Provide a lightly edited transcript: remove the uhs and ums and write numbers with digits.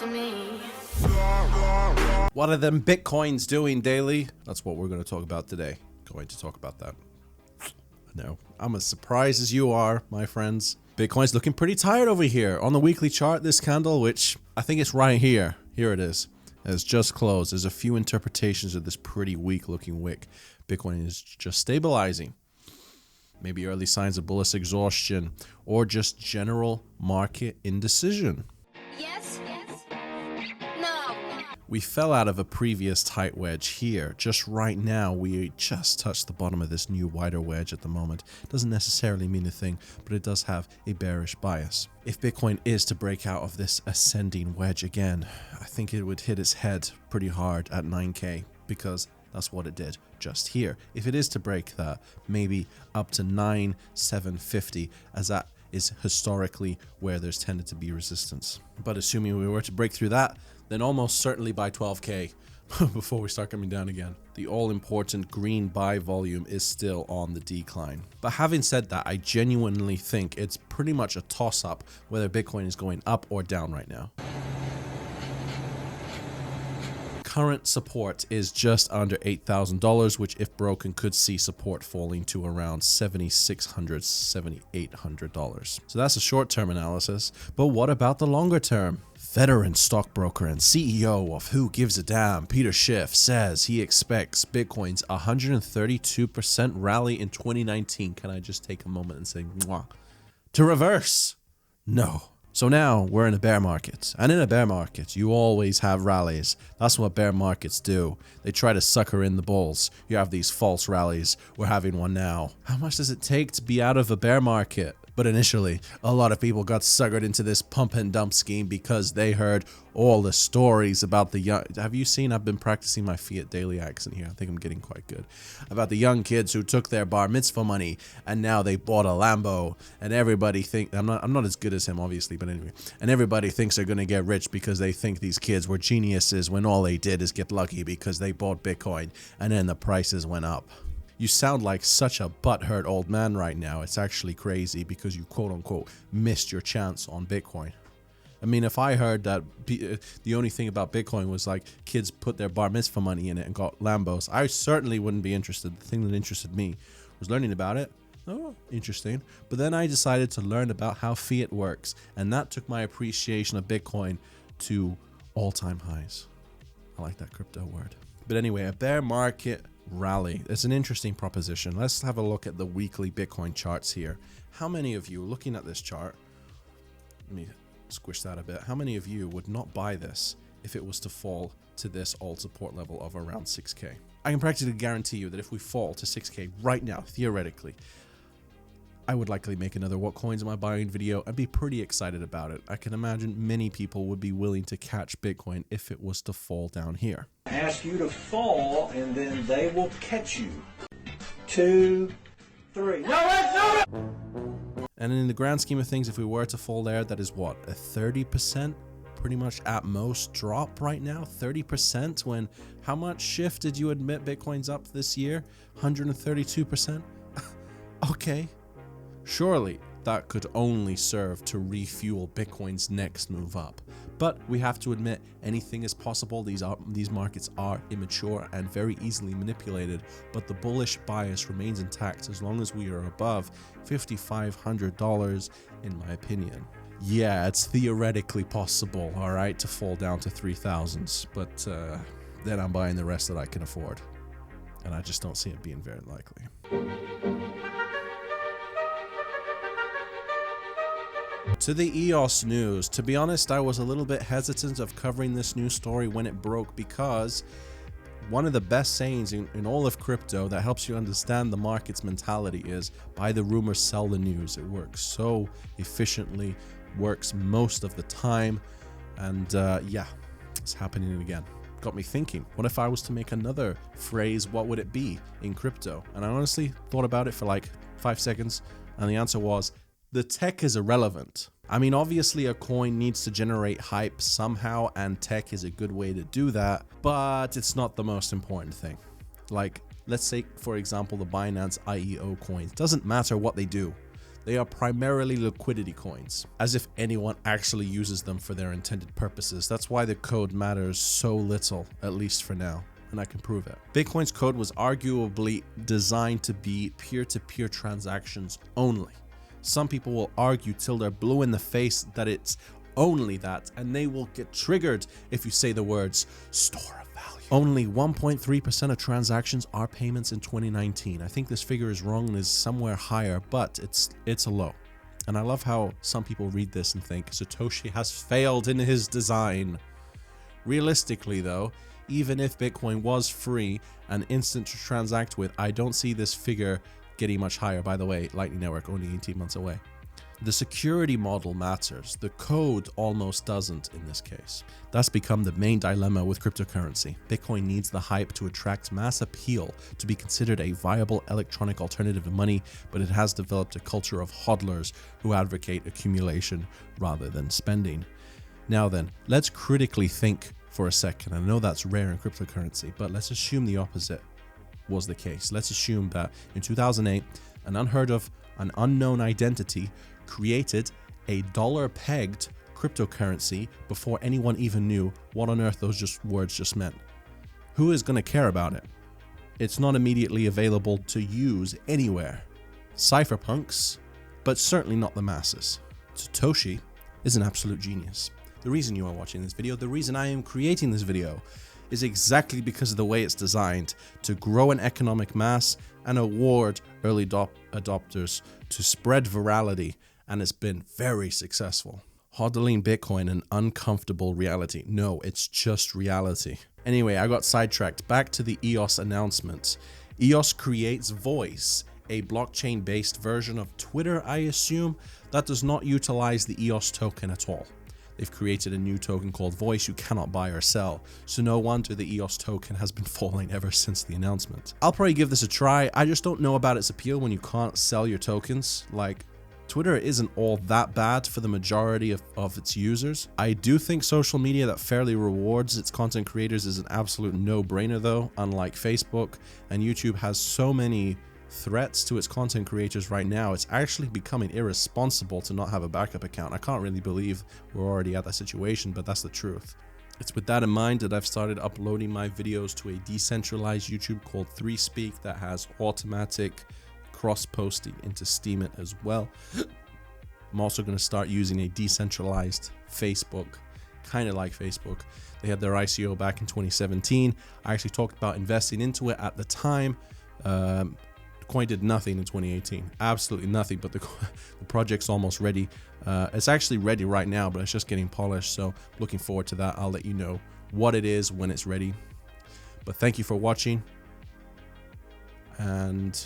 to me. What are them Bitcoins doing daily? That's what we're going to talk about today. Going to talk about that. No, I'm as surprised as you are, my friends. Bitcoin's looking pretty tired over here. On the weekly chart, this candle, which I think it's right here. Here it is. Has just closed. There's a few interpretations of this pretty weak looking wick. Bitcoin is just stabilizing. Maybe early signs of bullish exhaustion or just general market indecision. Yes? No. We fell out of a previous tight wedge here. Just right now, we just touched the bottom of this new wider wedge at the moment. Doesn't necessarily mean a thing, but it does have a bearish bias. If Bitcoin is to break out of this ascending wedge again, I think it would hit its head pretty hard at 9K because that's what it did just here. If it is to break that, maybe up to 9,750, as that is historically where there's tended to be resistance. But assuming we were to break through that, then almost certainly by 12K before we start coming down again. The all-important green buy volume is still on the decline. But having said that, I genuinely think it's pretty much a toss-up whether Bitcoin is going up or down right now. Current support is just under $8,000, which if broken could see support falling to around $7,600, $7,800. So that's a short-term analysis. But what about the longer term? Veteran stockbroker and CEO of Who Gives a Damn, Peter Schiff, says he expects Bitcoin's 132% rally in 2019. Can I just take a moment and say, mwah, to reverse? No. So now we're in a bear market, and in a bear market, you always have rallies. That's what bear markets do. They try to sucker in the bulls. You have these false rallies. We're having one now. How much does it take to be out of a bear market? But initially, a lot of people got suckered into this pump and dump scheme because they heard all the stories about the young... Have you seen? I've been practicing my Fiat Daily accent here. I think I'm getting quite good. About the young kids who took their bar mitzvah money and now they bought a Lambo, and everybody think... I'm not as good as him, obviously, but anyway. And everybody thinks they're going to get rich because they think these kids were geniuses when all they did is get lucky because they bought Bitcoin and then the prices went up. You sound like such a butthurt old man right now. It's actually crazy because you quote-unquote missed your chance on Bitcoin. I mean, if I heard that the only thing about Bitcoin was like kids put their bar mitzvah money in it and got Lambos, I certainly wouldn't be interested. The thing that interested me was learning about it. Oh, interesting. But then I decided to learn about how fiat works, and that took my appreciation of Bitcoin to all-time highs. I like that crypto word. But anyway, a bear market rally. It's an interesting proposition. Let's have a look at the weekly Bitcoin charts here. How many of you, looking at this chart, let me squish that a bit, how many of you would not buy this if it was to fall to this old support level of around 6K? I can practically guarantee you that if we fall to 6K right now, theoretically, I would likely make another what coins am I buying video and be pretty excited about it. I can imagine many people would be willing to catch Bitcoin if it was to fall down here. Ask you to fall, and then they will catch you. 2, 3. No! And in the grand scheme of things, if we were to fall there, that is what, a 30% pretty much at most drop right now? 30% when how much shift did you admit Bitcoin's up this year? 132%? Okay. Surely that could only serve to refuel Bitcoin's next move up. But we have to admit, anything is possible. These markets are immature and very easily manipulated, but the bullish bias remains intact as long as we are above $5,500, in my opinion. Yeah, it's theoretically possible, all right, to fall down to 3,000s, but then I'm buying the rest that I can afford, and I just don't see it being very likely. To the EOS news. To be honest, I was a little bit hesitant of covering this news story when it broke because one of the best sayings in all of crypto that helps you understand the market's mentality is buy the rumors, sell the news. It works so efficiently, works most of the time, and yeah, it's happening again. Got me thinking, what if I was to make another phrase, what would it be in crypto? And I honestly thought about it for like 5 seconds, and the answer was, the tech is irrelevant. I mean, obviously a coin needs to generate hype somehow, and tech is a good way to do that, but it's not the most important thing. Like, let's say, for example, the Binance IEO coins. Doesn't matter what they do. They are primarily liquidity coins, as if anyone actually uses them for their intended purposes. That's why the code matters so little, at least for now, and I can prove it. Bitcoin's code was arguably designed to be peer-to-peer transactions only. Some people will argue till they're blue in the face that it's only that, and they will get triggered if you say the words store of value. Only 1.3% of transactions are payments in 2019. I think this figure is wrong and is somewhere higher, but it's a low. And I love how some people read this and think Satoshi has failed in his design. Realistically though, even if Bitcoin was free and instant to transact with, I don't see this figure getting much higher. By the way, Lightning Network only 18 months away. The security model matters. The code almost doesn't in this case. That's become the main dilemma with cryptocurrency. Bitcoin needs the hype to attract mass appeal to be considered a viable electronic alternative to money, but it has developed a culture of hodlers who advocate accumulation rather than spending. Now then, let's critically think for a second. I know that's rare in cryptocurrency, but let's assume the opposite was the case. Let's assume that in 2008, an unheard of, an unknown identity created a dollar-pegged cryptocurrency before anyone even knew what on earth those words just meant. Who is going to care about it? It's not immediately available to use anywhere. Cypherpunks, but certainly not the masses. Satoshi is an absolute genius. The reason you are watching this video, the reason I am creating this video, is exactly because of the way it's designed to grow an economic mass and award early adopters to spread virality, and it's been very successful. Hodling Bitcoin an uncomfortable reality. No, it's just reality. Anyway, I got sidetracked. Back to the EOS announcement. EOS creates Voice, a blockchain-based version of Twitter, I assume, that does not utilize the EOS token at all. They've created a new token called Voice you cannot buy or sell, so no wonder the EOS token has been falling ever since the announcement. I'll probably give this a try. I just don't know about its appeal when you can't sell your tokens. Like, Twitter isn't all that bad for the majority of its users. I do think social media that fairly rewards its content creators is an absolute no-brainer though, unlike Facebook, and YouTube has so many threats to its content creators right now, it's actually becoming irresponsible to not have a backup account. I can't really believe we're already at that situation, but that's the truth. It's with that in mind that I've started uploading my videos to a decentralized YouTube called 3Speak that has automatic cross-posting into Steemit as well. I'm also going to start using a decentralized Facebook, kind of like Facebook. They had their ICO back in 2017. I actually talked about investing into it at the time. Coin did nothing in 2018, absolutely nothing, but the project's almost ready. It's actually ready right now, but it's just getting polished, so looking forward to that. I'll let you know what it is when it's ready. But thank you for watching, and